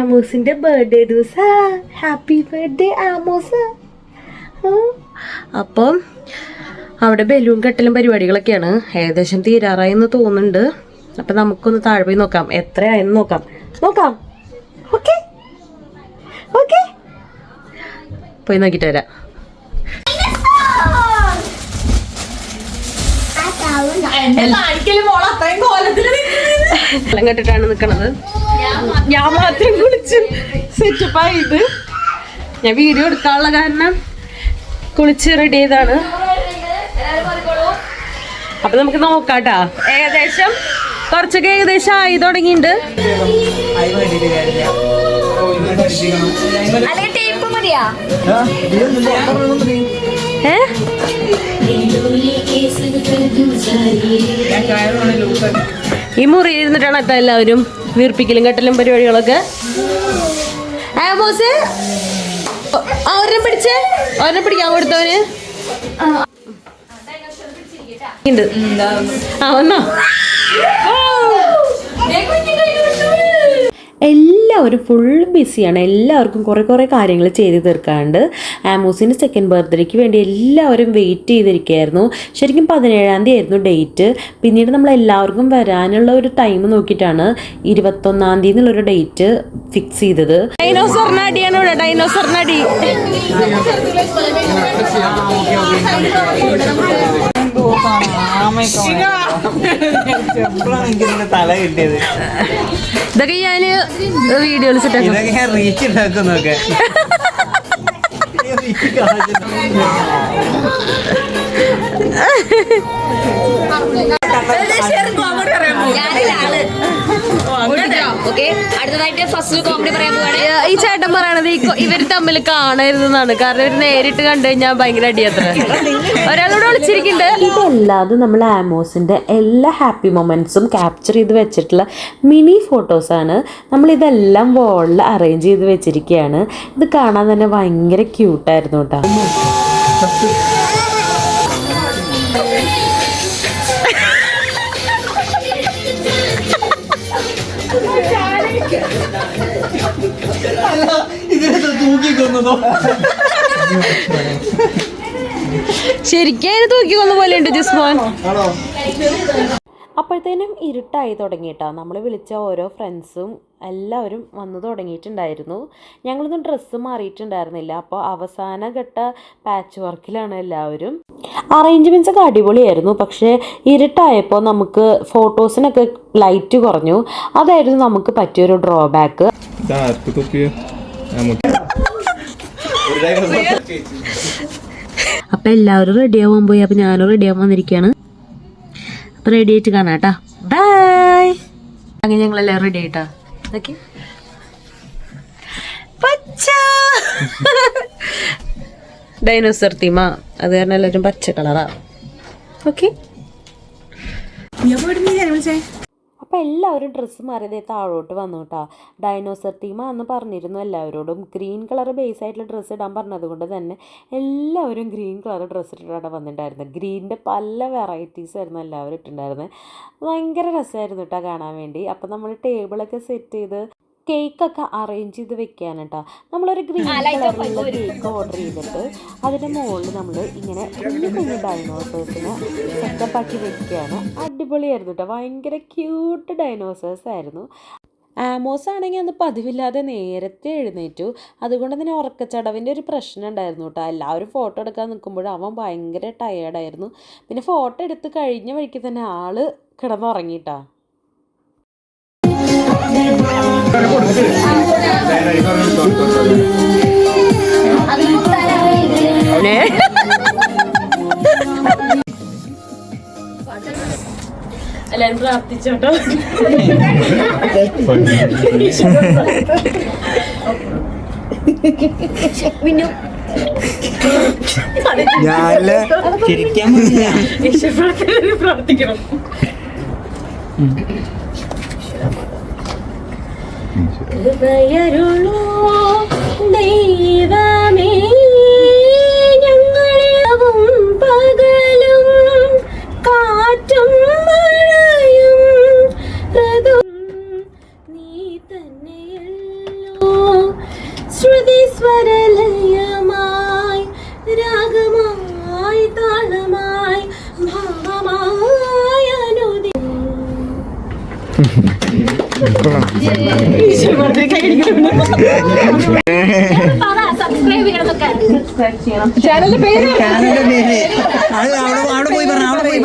ആമോസിന്റെ birthday ദിവസാ. Happy birthday Amos. അപ്പം അവിടെ ബലൂൺ കെട്ടലും പരിപാടികളൊക്കെയാണ്. ഏകദേശം തീരാറായെന്ന് തോന്നുന്നുണ്ട്. അപ്പം നമുക്കൊന്ന് താഴെ പോയി നോക്കാം, എത്രയായെന്ന് നോക്കാം. ഓക്കെ ഓക്കെ, പോയി നോക്കിയിട്ട് വരാം. വെള്ളം കെട്ടിട്ടാണ് നിക്കണത്. ഞാൻ മാത്രം കുളിച്ച് സെറ്റപ്പായത്. ഞാൻ വീഡിയോ എടുക്കാനുള്ള കാരണം കുളിച്ച് റെഡി ചെയ്താണ്. അപ്പൊ നമുക്ക് നോക്കാട്ടാ. കുറച്ചൊക്കെ ഏകദേശം ആയി തുടങ്ങിയിട്ടുണ്ട്. ഈ മുറി ഇരുന്നിട്ടാണ് എത്താൻ എല്ലാവരും വീർപ്പിക്കലും കെട്ടലും പരിപാടികളൊക്കെ. ആമോസ് ഒരെണ്ണം പിടിക്കാൻ കൊടുത്തവന് വന്നോ. എല്ലാവരും ഫുൾ ബിസിയാണ്. എല്ലാവർക്കും കുറേ കാര്യങ്ങൾ ചെയ്ത് തീർക്കാണ്ട്. ആമോസിൻ്റെ സെക്കൻഡ് ബർത്ത്ഡേക്ക് വേണ്ടി എല്ലാവരും വെയിറ്റ് ചെയ്തിരിക്കുകയായിരുന്നു. ശരിക്കും 17-ാം തീയതി ആയിരുന്നു ഡേറ്റ്. പിന്നീട് നമ്മളെല്ലാവർക്കും വരാനുള്ള ഒരു ടൈം നോക്കിയിട്ടാണ് 21-ാം തീയതി എന്നുള്ളൊരു ഡേറ്റ് ഫിക്സ് ചെയ്തത്. ഡൈനോസർ നടിയാണ് ഇവിടെ. ഡൈനോസർ നടി തല കിട്ടിയത്. ഇതൊക്കെ ഞാന് വീഡിയോയിൽ റീച്ച് ഉണ്ടാക്കുന്നൊക്കെ. ഈ ചേട്ടൻ പറയണത് ഇവര് തമ്മിൽ കാണരുതെന്നാണ്. കാരണം ഇവര് നേരിട്ട് കണ്ടു കഴിഞ്ഞാൽ ഭയങ്കര അടിയത്ര. ഒരാളോട് വിളിച്ചിരിക്കുന്നുണ്ട്. ഇതല്ലാതെ നമ്മൾ ആമോസിന്റെ എല്ലാ ഹാപ്പി മൊമെന്റ്സും ക്യാപ്ചർ ചെയ്ത് വെച്ചിട്ടുള്ള മിനി ഫോട്ടോസാണ്. നമ്മളിതെല്ലാം വാളിൽ അറേഞ്ച് ചെയ്ത് വെച്ചിരിക്കുകയാണ്. ഇത് കാണാൻ തന്നെ ഭയങ്കര ക്യൂട്ടായിരുന്നു കേട്ടോ. ശരിക്കും തൂക്കി കൊന്ന പോലെ ഉണ്ട് ജിസ്മോൻ. അപ്പോഴത്തേനും ഇരുട്ടായി തുടങ്ങിയിട്ടാണ്. നമ്മൾ വിളിച്ച ഓരോ ഫ്രണ്ട്സും എല്ലാവരും വന്നു തുടങ്ങിയിട്ടുണ്ടായിരുന്നു. ഞങ്ങളൊന്നും ഡ്രസ്സ് മാറിയിട്ടുണ്ടായിരുന്നില്ല. അപ്പോൾ അവസാന ഘട്ട പാച്ച് വർക്കിലാണ് എല്ലാവരും. അറേഞ്ച്മെൻറ്റ്സ് ഒക്കെ അടിപൊളിയായിരുന്നു. പക്ഷേ ഇരുട്ടായപ്പോൾ നമുക്ക് ഫോട്ടോസിനൊക്കെ ലൈറ്റ് കുറഞ്ഞു. അതായിരുന്നു നമുക്ക് പറ്റിയൊരു ഡ്രോബാക്ക്. അപ്പം എല്ലാവരും റെഡി ആവാൻ പോയി. അപ്പം ഞാനും റെഡി ആവാൻ വന്നിരിക്കുകയാണ്. അപ്പം റെഡി ആയിട്ട് കാണാം കേട്ടാ. ബൈ. അങ്ങനെ ഞങ്ങളെല്ലാം റെഡി ആയിട്ടാ. ഓക്കെ. പച്ച ഡൈനോസർ തീമാ, അത് കാരണം എല്ലാവരും പച്ച കളറാ. ഓക്കെ. അപ്പം എല്ലാവരും ഡ്രസ്സ് മാറിയതേ താഴോട്ട് വന്നു കേട്ടോ. ഡൈനോസർ തീമാന്ന് പറഞ്ഞിരുന്നു എല്ലാവരോടും. ഗ്രീൻ കളർ ബേസ് ആയിട്ടുള്ള ഡ്രസ്സ് ഇടാൻ പറഞ്ഞത് കൊണ്ട് തന്നെ എല്ലാവരും ഗ്രീൻ കളർ ഡ്രസ്സ് ഇട്ടിട്ടാണ് വന്നിട്ടുണ്ടായിരുന്നത്. ഗ്രീനിൻ്റെ പല വെറൈറ്റീസ് ആയിരുന്നു എല്ലാവരും ഇട്ടിട്ടുണ്ടായിരുന്നത്. ഭയങ്കര രസമായിരുന്നു കേട്ടോ കാണാൻ വേണ്ടി. അപ്പം നമ്മൾ ടേബിളൊക്കെ സെറ്റ് ചെയ്ത് കേക്കൊക്കെ അറേഞ്ച് ചെയ്ത് വെക്കാൻ കേട്ടോ. നമ്മളൊരു ഗ്രീൻ കളറിലുള്ള കേക്ക് ഓർഡർ ചെയ്തിട്ട് അതിൻ്റെ മുകളിൽ നമ്മൾ ഇങ്ങനെ കുഞ്ഞു ഡൈനോസേഴ്സിനെ സെറ്റപ്പാക്കി വെക്കുകയാണ്. അടിപൊളിയായിരുന്നു കേട്ടോ. ഭയങ്കര ക്യൂട്ട് ഡൈനോസേഴ്സ് ആയിരുന്നു. ആമോസ് ആണെങ്കിൽ അന്ന് പതിവില്ലാതെ നേരത്തെ എഴുന്നേറ്റു. അതുകൊണ്ട് തന്നെ ഉറക്കച്ചടവിൻ്റെ ഒരു പ്രശ്നം ഉണ്ടായിരുന്നു കേട്ടോ. എല്ലാവരും ഫോട്ടോ എടുക്കാൻ നിൽക്കുമ്പോൾ അവൻ ഭയങ്കര ടയേർഡായിരുന്നു. പിന്നെ ഫോട്ടോ എടുത്ത് കഴിഞ്ഞ വഴിക്ക് തന്നെ ആള് കിടന്നുറങ്ങിയിട്ടാ. എല്ലാരും പ്രാർത്ഥിച്ചോട്ടോ. പ്രാർത്ഥിക്കണം. ദയരുളൂ ദൈവമേ, ഞങ്ങളെയും പകലും കാറ്റും മഴയും നീ തന്നെയല്ലോ. സ്വരലയമായി രാഗമായി താളമായി ഭാവമായി അനുദി ചാനലിന്റെ പേര് അവിടെ പോയി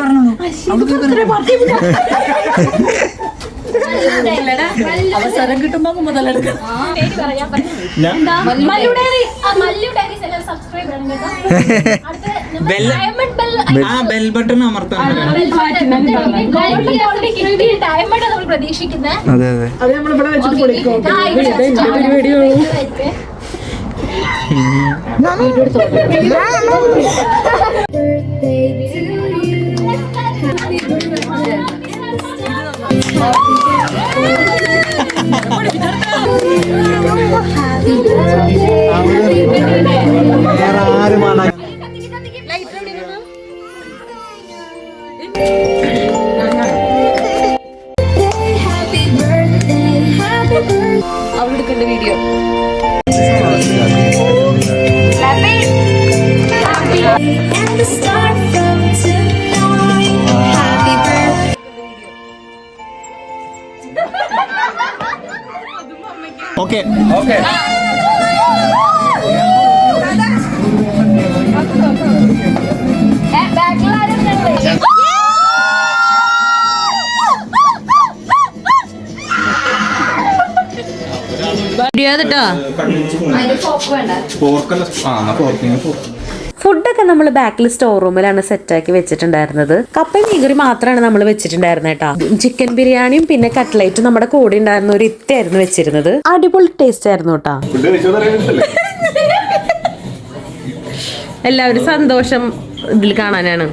പറഞ്ഞു അവസരം കിട്ടുമ്പോ മുതലെടുക്കാം. ബെൽ ബട്ടൺ അമർത്താൻ പ്രതീക്ഷിക്കുന്നത് അത് നമ്മളിവിടെ വെച്ചിട്ട് കൊടുക്കും. അവളെടുക്കേണ്ട വീഡിയോ ഓക്കെ ഫുഡൊക്കെ നമ്മൾ ബാക്കിൽ സ്റ്റോർ റൂമിലാണ് സെറ്റാക്കി വെച്ചിട്ടുണ്ടായിരുന്നത്. കപ്പയും മീൻകറി മാത്രമാണ് നമ്മൾ വെച്ചിട്ടുണ്ടായിരുന്നത് കേട്ടോ. ചിക്കൻ ബിരിയാണിയും പിന്നെ കട്ട്ലൈറ്റും നമ്മുടെ കൂടെ ഉണ്ടായിരുന്ന ഒരു ഇത്തായിരുന്നു വെച്ചിരുന്നത്. അടിപൊളി ടേസ്റ്റ് ആയിരുന്നു കേട്ടോ. എല്ലാവരും സന്തോഷം ഇതിൽ കാണാനാണ്.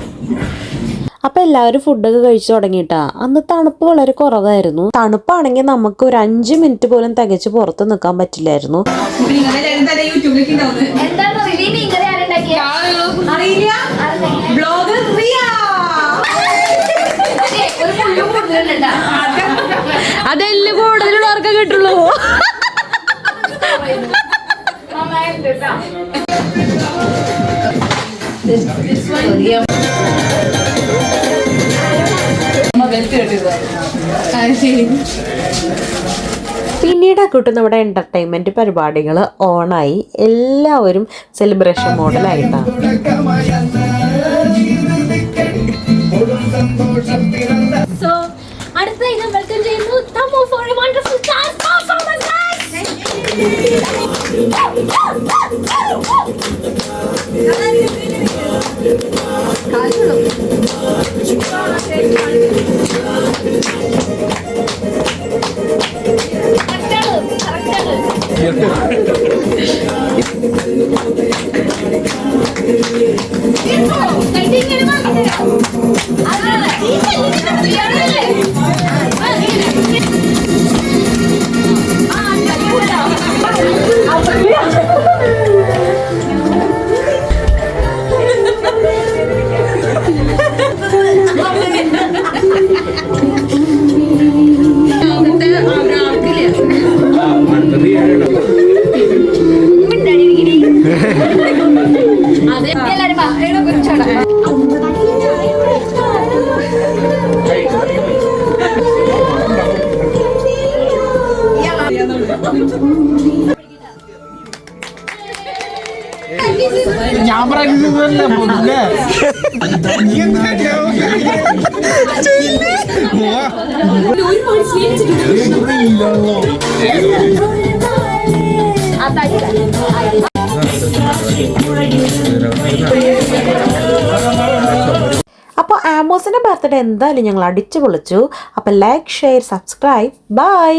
അപ്പൊ എല്ലാവരും ഫുഡൊക്കെ കഴിച്ചു തുടങ്ങിയിട്ടാ. അന്ന് തണുപ്പ് വളരെ കുറവായിരുന്നു. തണുപ്പാണെങ്കിൽ നമുക്ക് ഒരു 5 മിനിറ്റ് പോലും തികച്ച് പുറത്ത് നിൽക്കാൻ പറ്റില്ലായിരുന്നു. അതെല്ലാം കൂടുതലുള്ളവർക്ക് കിട്ടുള്ളൂ. പിന്നീട് അങ്ങോട്ട് നമ്മുടെ എന്റർടൈൻമെന്റ് പരിപാടികൾ ഓണായി. എല്ലാവരും സെലിബ്രേഷൻ മോഡലായിട്ടാണ്. അടുത്ത വെൽക്കം ചെയ്യുന്നു തമോ for a wonderful dance performance ഞാൻ പറയുന്നതല്ല അപ്പോൾ ആമോസിന്റെ ബർത്ത്ഡേ എന്തായാലും ഞങ്ങൾ അടിച്ചു പൊളിച്ചു. അപ്പോൾ ലൈക്ക്, ഷെയർ, സബ്സ്ക്രൈബ്. ബൈ.